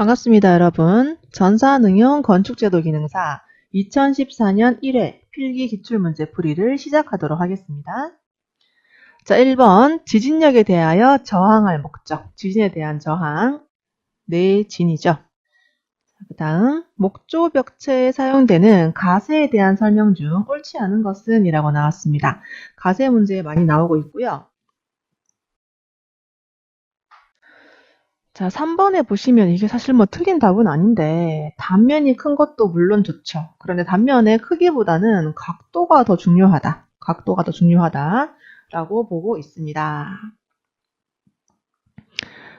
반갑습니다, 여러분. 전산응용 건축제도 기능사 2014년 1회 필기 기출문제 풀이를 시작하도록 하겠습니다. 자, 1번 지진력에 대하여 저항할 목적, 지진에 대한 저항, 내진이죠. 그 다음 목조벽체에 사용되는 가세에 대한 설명 중 옳지 않은 것은 이라고 나왔습니다. 가세 문제에 많이 나오고 있고요. 자, 3번에 보시면 이게 사실 뭐 틀린 답은 아닌데 단면이 큰 것도 물론 좋죠. 그런데 단면의 크기보다는 각도가 더 중요하다. 각도가 더 중요하다라고 보고 있습니다.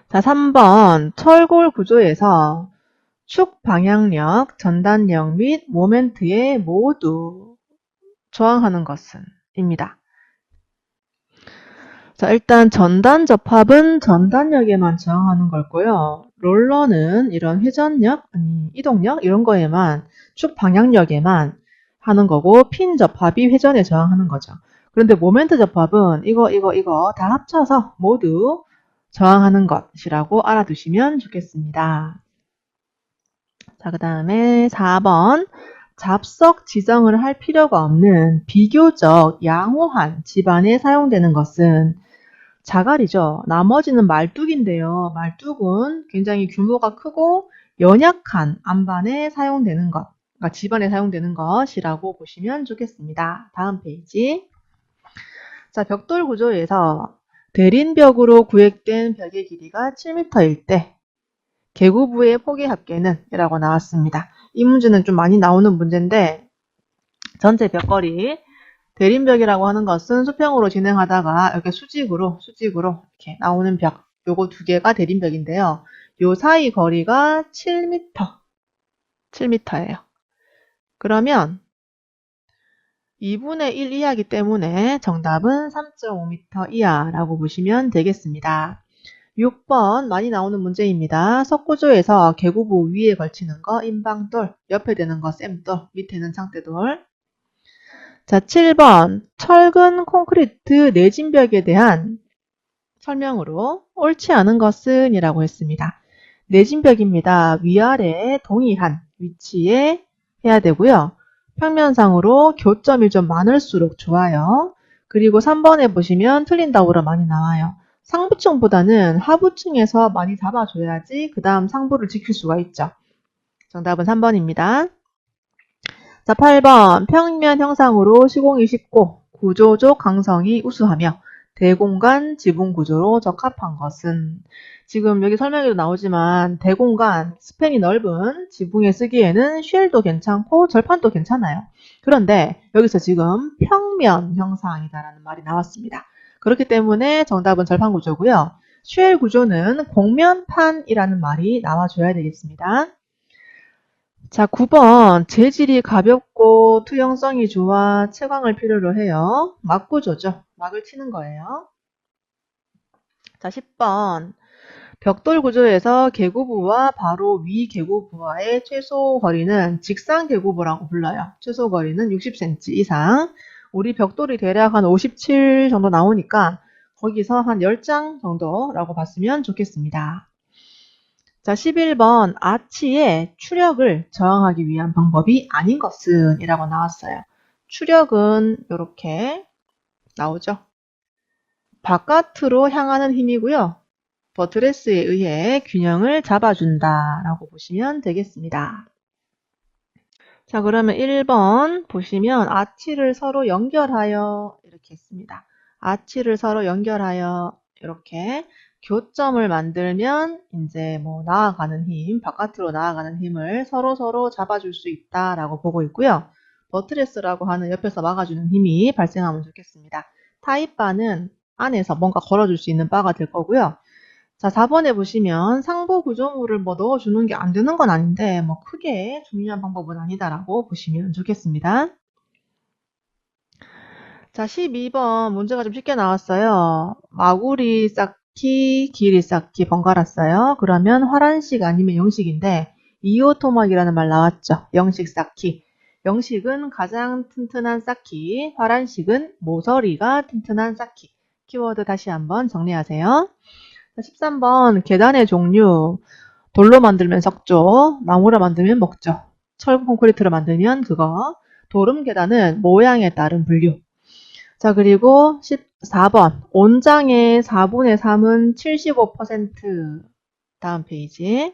자, 3번 철골 구조에서 축 방향력, 전단력 및 모멘트에 모두 저항하는 것은 입니다. 자, 일단 전단 접합은 전단력에만 저항하는 거고요. 롤러는 이런 회전력, 이동력 이런 거에만 축 방향력에만 하는 거고 핀 접합이 회전에 저항하는 거죠. 그런데 모멘트 접합은 이거 다 합쳐서 모두 저항하는 것이라고 알아두시면 좋겠습니다. 자, 그 다음에 4번 잡석 지정을 할 필요가 없는 비교적 양호한 집안에 사용되는 것은 자갈이죠. 나머지는 말뚝인데요. 말뚝은 굉장히 규모가 크고 연약한 안반에 사용되는 것, 그러니까 집안에 사용되는 것이라고 보시면 좋겠습니다. 다음 페이지. 자, 벽돌 구조에서 대린벽으로 구획된 벽의 길이가 7m일 때 개구부의 폭의 합계는 이라고 나왔습니다. 이 문제는 좀 많이 나오는 문제인데 전체 벽걸이 대린벽이라고 하는 것은 수평으로 진행하다가 이렇게 수직으로 이렇게 나오는 벽, 요거 두 개가 대린벽인데요. 요 사이 거리가 7m예요. 그러면 2분의 1 이하이기 때문에 정답은 3.5m 이하라고 보시면 되겠습니다. 6번 많이 나오는 문제입니다. 석구조에서 개구부 위에 걸치는 거 인방돌, 옆에 되는 거 쌤돌, 밑에는 창대돌. 자, 7번 철근 콘크리트 내진벽에 대한 설명으로 옳지 않은 것은 이라고 했습니다. 내진벽입니다. 위아래 동일한 위치에 해야 되고요. 평면상으로 교점이 좀 많을수록 좋아요. 그리고 3번에 보시면 틀린 답으로 많이 나와요. 상부층보다는 하부층에서 많이 잡아줘야지 그 다음 상부를 지킬 수가 있죠. 정답은 3번입니다. 자, 8번 평면 형상으로 시공이 쉽고 구조적 강성이 우수하며 대공간 지붕 구조로 적합한 것은 지금 여기 설명에도 나오지만 대공간 스팬이 넓은 지붕에 쓰기에는 쉘도 괜찮고 절판도 괜찮아요. 그런데 여기서 지금 평면 형상이다라는 말이 나왔습니다. 그렇기 때문에 정답은 절판 구조고요. 쉘 구조는 곡면판이라는 말이 나와줘야 되겠습니다. 자, 9번 재질이 가볍고 투영성이 좋아 채광을 필요로 해요. 막구조죠. 막을 치는 거예요. 자, 10번 벽돌 구조에서 개구부와 바로 위 개구부와의 최소 거리는 직상 개구부라고 불러요. 최소 거리는 60cm 이상. 우리 벽돌이 대략 한 57 정도 나오니까 거기서 한 10장 정도라고 봤으면 좋겠습니다. 자, 11번 아치의 추력을 저항하기 위한 방법이 아닌 것은 이라고 나왔어요. 추력은 이렇게 나오죠. 바깥으로 향하는 힘이고요. 버트레스에 의해 균형을 잡아준다 라고 보시면 되겠습니다. 자, 그러면 1번 보시면 아치를 서로 연결하여 이렇게 했습니다. 아치를 서로 연결하여 이렇게 교점을 만들면 이제 뭐 나아가는 힘, 바깥으로 나아가는 힘을 서로 잡아줄 수 있다라고 보고 있고요. 버트레스라고 하는 옆에서 막아주는 힘이 발생하면 좋겠습니다. 타입바는 안에서 뭔가 걸어줄 수 있는 바가 될 거고요. 자, 4번에 보시면 상부 구조물을 뭐 넣어주는 게 안 되는 건 아닌데 뭐 크게 중요한 방법은 아니다라고 보시면 좋겠습니다. 자, 12번 문제가 좀 쉽게 나왔어요. 마구리 쌓기, 길이 쌓기 번갈아 써요. 그러면 화란식 아니면 영식인데 이오토막이라는 말 나왔죠. 영식 쌓기. 영식은 가장 튼튼한 쌓기, 화란식은 모서리가 튼튼한 쌓기. 키워드 다시 한번 정리하세요. 13번 계단의 종류. 돌로 만들면 썩죠. 나무로 만들면 먹죠. 철근 콘크리트로 만들면 그거. 도름 계단은 모양에 따른 분류. 자, 그리고 14번. 온장의 4분의 3은 75%. 다음 페이지.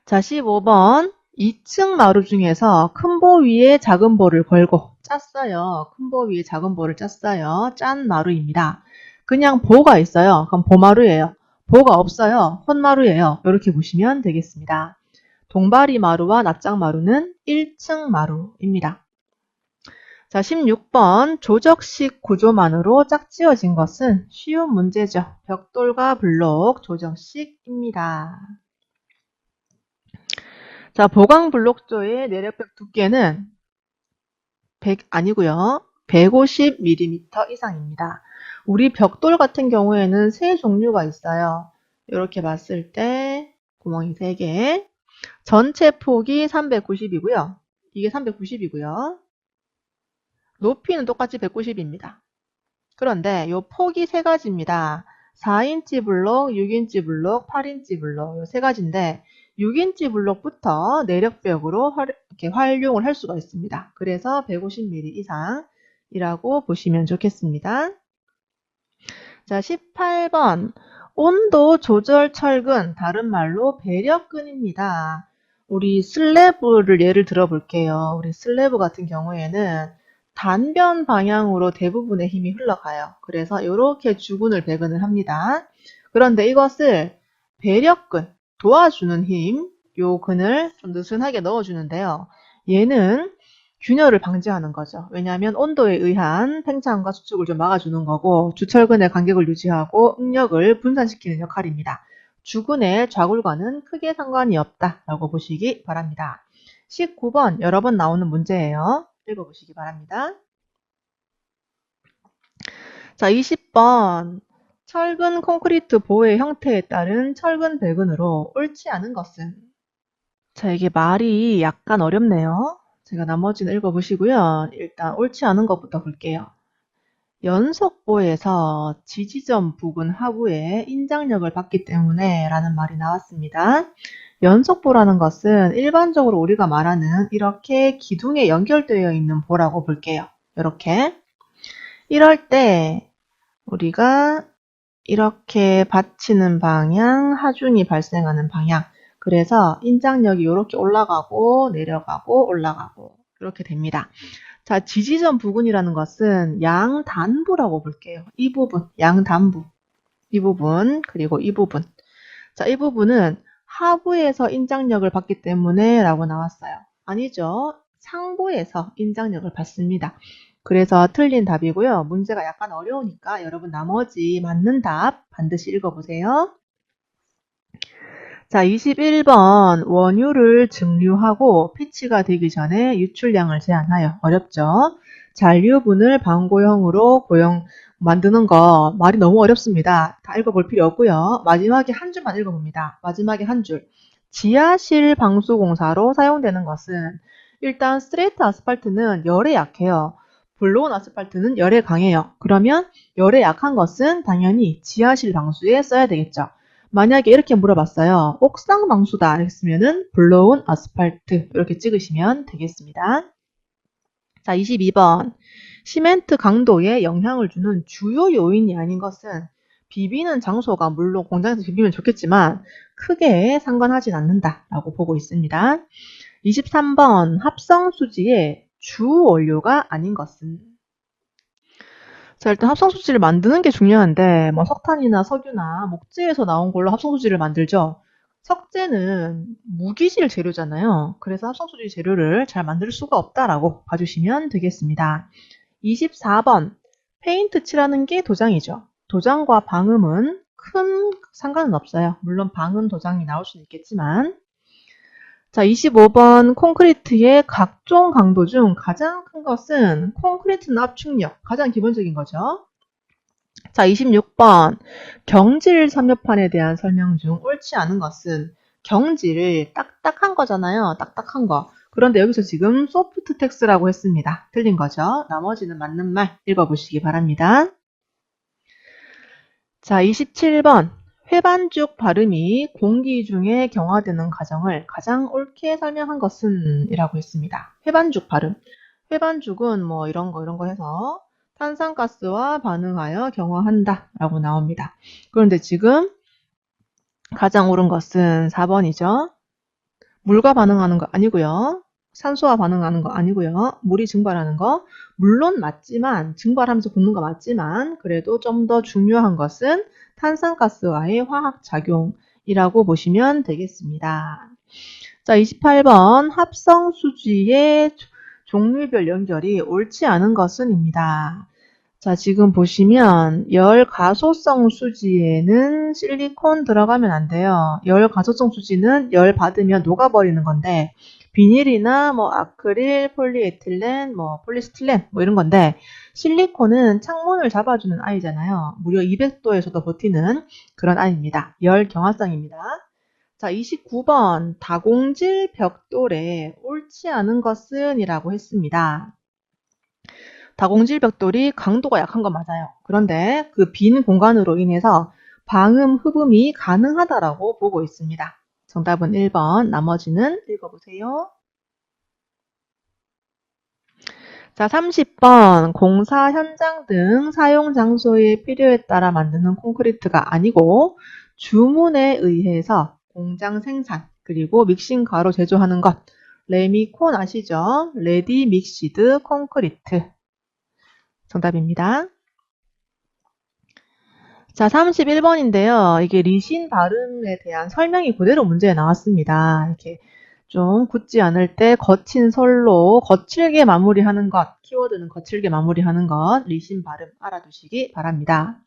자, 15번. 2층 마루 중에서 큰 보 위에 작은 보를 걸고 짰어요. 큰 보 위에 작은 보를 짰어요. 짠 마루입니다. 그냥 보가 있어요. 그럼 보마루예요. 보가 없어요. 헛마루예요. 이렇게 보시면 되겠습니다. 동바리 마루와 납작 마루는 1층 마루입니다. 자, 16번. 조적식 구조만으로 짝지어진 것은 쉬운 문제죠. 벽돌과 블록 조적식입니다. 자, 보강 블록조의 내력벽 두께는 100 아니고요. 150mm 이상입니다. 우리 벽돌 같은 경우에는 세 종류가 있어요. 이렇게 봤을 때 구멍이 3개. 전체 폭이 390이고요. 이게 390이고요. 높이는 똑같이 190입니다. 그런데 이 폭이 3가지입니다. 4인치 블록, 6인치 블록, 8인치 블록 이 3가지인데 6인치 블록부터 내력벽으로 이렇게 활용을 할 수가 있습니다. 그래서 150mm 이상이라고 보시면 좋겠습니다. 자, 18번. 온도 조절 철근, 다른 말로 배력근입니다. 우리 슬래브를 예를 들어 볼게요. 우리 슬래브 같은 경우에는 단변 방향으로 대부분의 힘이 흘러가요. 그래서 이렇게 주근을 배근을 합니다. 그런데 이것을 배력근, 도와주는 힘, 요 근을 좀 느슨하게 넣어주는데요. 얘는 균열을 방지하는 거죠. 왜냐하면 온도에 의한 팽창과 수축을 좀 막아주는 거고 주철근의 간격을 유지하고 응력을 분산시키는 역할입니다. 주근의 좌굴과는 크게 상관이 없다라고 보시기 바랍니다. 19번 여러 번 나오는 문제예요. 읽어보시기 바랍니다. 자, 20번. 철근 콘크리트 보의 형태에 따른 철근 배근으로 옳지 않은 것은? 자, 이게 말이 약간 어렵네요. 제가 나머지는 읽어보시고요. 일단 옳지 않은 것부터 볼게요. 연속보에서 지지점 부근 하부에 인장력을 받기 때문에 라는 말이 나왔습니다. 연속보라는 것은 일반적으로 우리가 말하는 이렇게 기둥에 연결되어 있는 보라고 볼게요. 이렇게. 이럴 때 우리가 이렇게 받치는 방향, 하중이 발생하는 방향. 그래서 인장력이 이렇게 올라가고 내려가고 올라가고 이렇게 됩니다. 자, 지지점 부근이라는 것은 양단부라고 볼게요. 이 부분, 양단부. 이 부분, 그리고 이 부분. 자, 이 부분은 하부에서 인장력을 받기 때문에 라고 나왔어요. 아니죠. 상부에서 인장력을 받습니다. 그래서 틀린 답이고요. 문제가 약간 어려우니까 여러분 나머지 맞는 답 반드시 읽어보세요. 자, 21번 원유를 증류하고 피치가 되기 전에 유출량을 제한하여. 어렵죠? 잔류분을 방고형으로 만드는 거 말이 너무 어렵습니다. 다 읽어볼 필요 없고요. 마지막에 한 줄만 읽어봅니다. 마지막에 한 줄. 지하실 방수공사로 사용되는 것은 일단 스트레이트 아스팔트는 열에 약해요. 블로운 아스팔트는 열에 강해요. 그러면 열에 약한 것은 당연히 지하실 방수에 써야 되겠죠. 만약에 이렇게 물어봤어요. 옥상 방수다 했으면은 블로운 아스팔트 이렇게 찍으시면 되겠습니다. 자, 22번. 시멘트 강도에 영향을 주는 주요 요인이 아닌 것은 비비는 장소가 물론 공장에서 비비면 좋겠지만 크게 상관하진 않는다라고 보고 있습니다. 23번. 합성수지의 주 원료가 아닌 것은? 자, 일단 합성수지를 만드는 게 중요한데 뭐 석탄이나 석유나 목재에서 나온 걸로 합성수지를 만들죠. 석재는 무기질 재료잖아요. 그래서 합성수지 재료를 잘 만들 수가 없다라고 봐주시면 되겠습니다. 24번. 페인트 칠하는 게 도장이죠. 도장과 방음은 큰 상관은 없어요. 물론 방음 도장이 나올 수는 있겠지만. 자, 25번 콘크리트의 각종 강도 중 가장 큰 것은 콘크리트는 압축력, 가장 기본적인 거죠. 자, 26번 경질 삼엽판에 대한 설명 중 옳지 않은 것은 경질을 딱딱한 거잖아요. 딱딱한 거. 그런데 여기서 지금 소프트 텍스라고 했습니다. 틀린 거죠. 나머지는 맞는 말 읽어보시기 바랍니다. 자, 27번 회반죽 발음이 공기 중에 경화되는 과정을 가장 옳게 설명한 것은 이라고 했습니다. 회반죽 발음. 회반죽은 뭐 이런 거 해서 탄산가스와 반응하여 경화한다 라고 나옵니다. 그런데 지금 가장 옳은 것은 4번이죠. 물과 반응하는 거 아니고요. 산소와 반응하는 거 아니고요. 물이 증발하는 거 물론 맞지만 증발하면서 굳는 거 맞지만 그래도 좀 더 중요한 것은 탄산가스와의 화학작용이라고 보시면 되겠습니다. 자, 28번 합성수지의 종류별 연결이 옳지 않은 것은 입니다. 자, 지금 보시면 열 가소성 수지에는 실리콘 들어가면 안 돼요. 열 가소성 수지는 열 받으면 녹아버리는 건데 비닐이나 뭐 아크릴, 폴리에틸렌, 뭐 폴리스틸렌 뭐 이런 건데 실리콘은 창문을 잡아주는 아이잖아요. 무려 200도에서도 버티는 그런 아이입니다. 열 경화성입니다. 자, 29번 다공질 벽돌에 옳지 않은 것은 이라고 했습니다. 다공질 벽돌이 강도가 약한 건 맞아요. 그런데 그 빈 공간으로 인해서 방음, 흡음이 가능하다라고 보고 있습니다. 정답은 1번, 나머지는 읽어보세요. 자, 30번 공사 현장 등 사용 장소의 필요에 따라 만드는 콘크리트가 아니고 주문에 의해서 공장 생산 그리고 믹싱 가로 제조하는 것 레미콘 아시죠? 레디 믹시드 콘크리트 정답입니다. 자, 31번인데요. 이게 리신 발음에 대한 설명이 그대로 문제에 나왔습니다. 이렇게 좀 굳지 않을 때 거친 설로 거칠게 마무리하는 것, 키워드는 거칠게 마무리하는 것, 리신 발음 알아두시기 바랍니다.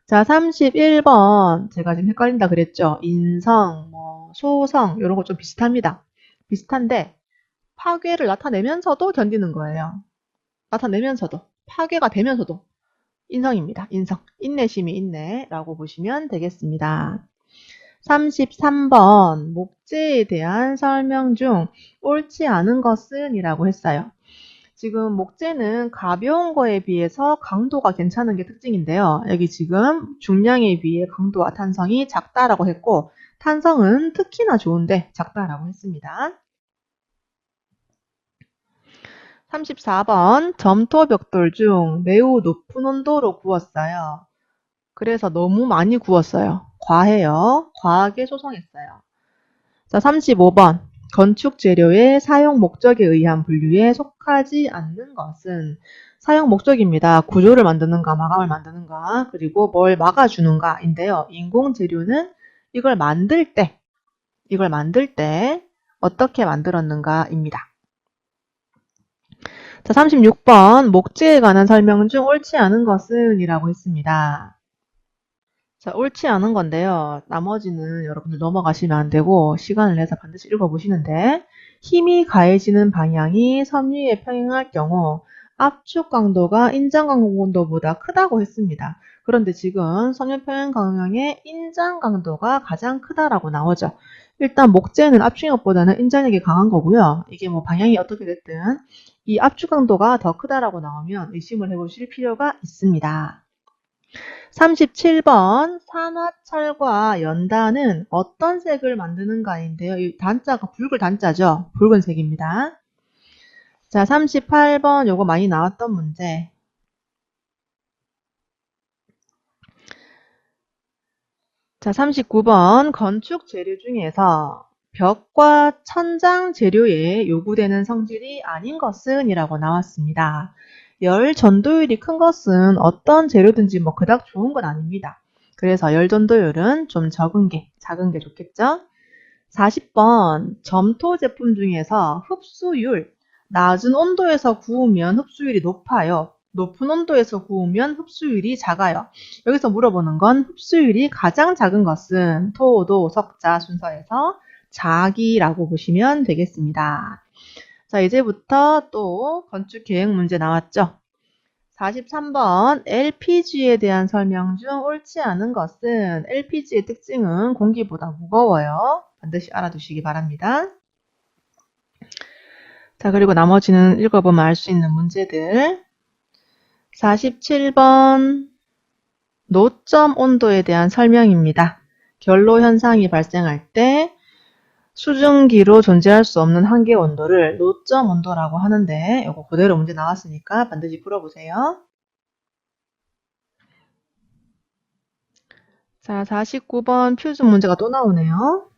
자, 31번. 제가 지금 헷갈린다 그랬죠? 인성, 뭐 소성 이런 거 좀 비슷합니다. 비슷한데 파괴를 나타내면서도 견디는 거예요. 나타내면서도 파괴가 되면서도 인성입니다. 인성. 인내심이 있네라고 보시면 되겠습니다. 33번 목재에 대한 설명 중 옳지 않은 것은 이라고 했어요. 지금 목재는 가벼운 거에 비해서 강도가 괜찮은 게 특징인데요. 여기 지금 중량에 비해 강도와 탄성이 작다라고 했고 탄성은 특히나 좋은데 작다라고 했습니다. 34번 점토 벽돌 중 매우 높은 온도로 구웠어요. 그래서 너무 많이 구웠어요. 과해요. 과하게 소성했어요. 자, 35번. 건축 재료의 사용 목적에 의한 분류에 속하지 않는 것은 사용 목적입니다. 구조를 만드는가, 마감을 만드는가, 그리고 뭘 막아주는가인데요. 인공 재료는 이걸 만들 때 어떻게 만들었는가입니다. 자, 36번. 목재에 관한 설명 중 옳지 않은 것은 이라고 했습니다. 자, 옳지 않은 건데요. 나머지는 여러분들 넘어가시면 안 되고 시간을 내서 반드시 읽어보시는데 힘이 가해지는 방향이 섬유에 평행할 경우 압축 강도가 인장 강도보다 크다고 했습니다. 그런데 지금 섬유 평행 방향의 인장 강도가 가장 크다라고 나오죠. 일단 목재는 압축력보다는 인장력이 강한 거고요. 이게 뭐 방향이 어떻게 됐든 이 압축 강도가 더 크다라고 나오면 의심을 해보실 필요가 있습니다. 37번 산화철과 연단은 어떤 색을 만드는가인데요. 이 단자가 붉은 단자죠. 붉은색입니다. 자, 38번 요거 많이 나왔던 문제. 자, 39번 건축 재료 중에서 벽과 천장 재료에 요구되는 성질이 아닌 것은 이라고 나왔습니다. 열 전도율이 큰 것은 어떤 재료든지 뭐 그닥 좋은 건 아닙니다. 그래서 열 전도율은 좀 작은 게 좋겠죠? 40번 점토 제품 중에서 흡수율 낮은 온도에서 구우면 흡수율이 높아요. 높은 온도에서 구우면 흡수율이 작아요. 여기서 물어보는 건 흡수율이 가장 작은 것은 토, 도, 석, 자 순서에서 자기라고 보시면 되겠습니다. 자, 이제부터 또 건축 계획 문제 나왔죠? 43번 LPG에 대한 설명 중 옳지 않은 것은 LPG의 특징은 공기보다 무거워요. 반드시 알아두시기 바랍니다. 자, 그리고 나머지는 읽어보면 알 수 있는 문제들. 47번 노점 온도에 대한 설명입니다. 결로 현상이 발생할 때 수증기로 존재할 수 없는 한계 온도를 노점 온도라고 하는데 이거 그대로 문제 나왔으니까 반드시 풀어보세요. 자, 49번 퓨즈 문제가 또 나오네요.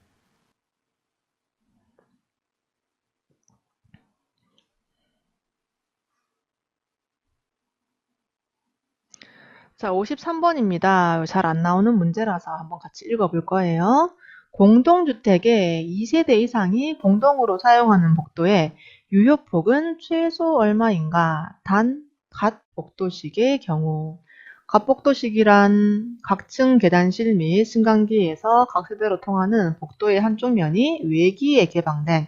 자, 53번입니다. 잘 안 나오는 문제라서 한번 같이 읽어볼 거예요. 공동주택의 2세대 이상이 공동으로 사용하는 복도의 유효폭은 최소 얼마인가? 단, 갓 복도식의 경우. 갓 복도식이란 각층 계단실 및 승강기에서 각 세대로 통하는 복도의 한쪽 면이 외기에 개방된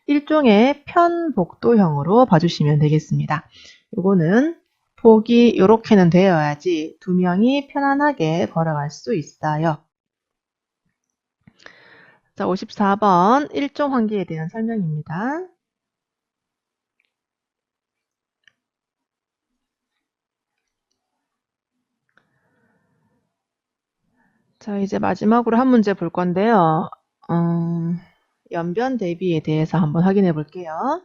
일종의 편복도형으로 봐주시면 되겠습니다. 요거는 폭이 이렇게는 되어야지 두 명이 편안하게 걸어갈 수 있어요. 자, 54번 일종 환기에 대한 설명입니다. 자, 이제 마지막으로 한 문제 볼 건데요. 연변 대비에 대해서 한번 확인해 볼게요.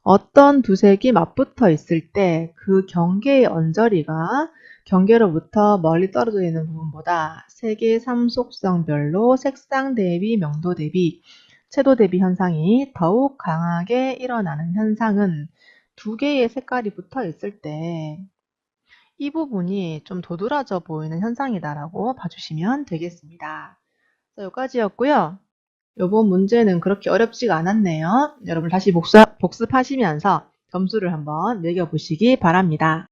어떤 두 색이 맞붙어 있을 때 그 경계의 언저리가 경계로부터 멀리 떨어져 있는 부분보다 색의 삼속성별로 색상 대비, 명도 대비, 채도 대비 현상이 더욱 강하게 일어나는 현상은 두 개의 색깔이 붙어 있을 때 이 부분이 좀 도드라져 보이는 현상이다라고 봐주시면 되겠습니다. 자, 여기까지였고요. 이번 문제는 그렇게 어렵지가 않았네요. 여러분 다시 복습하시면서 점수를 한번 매겨보시기 바랍니다.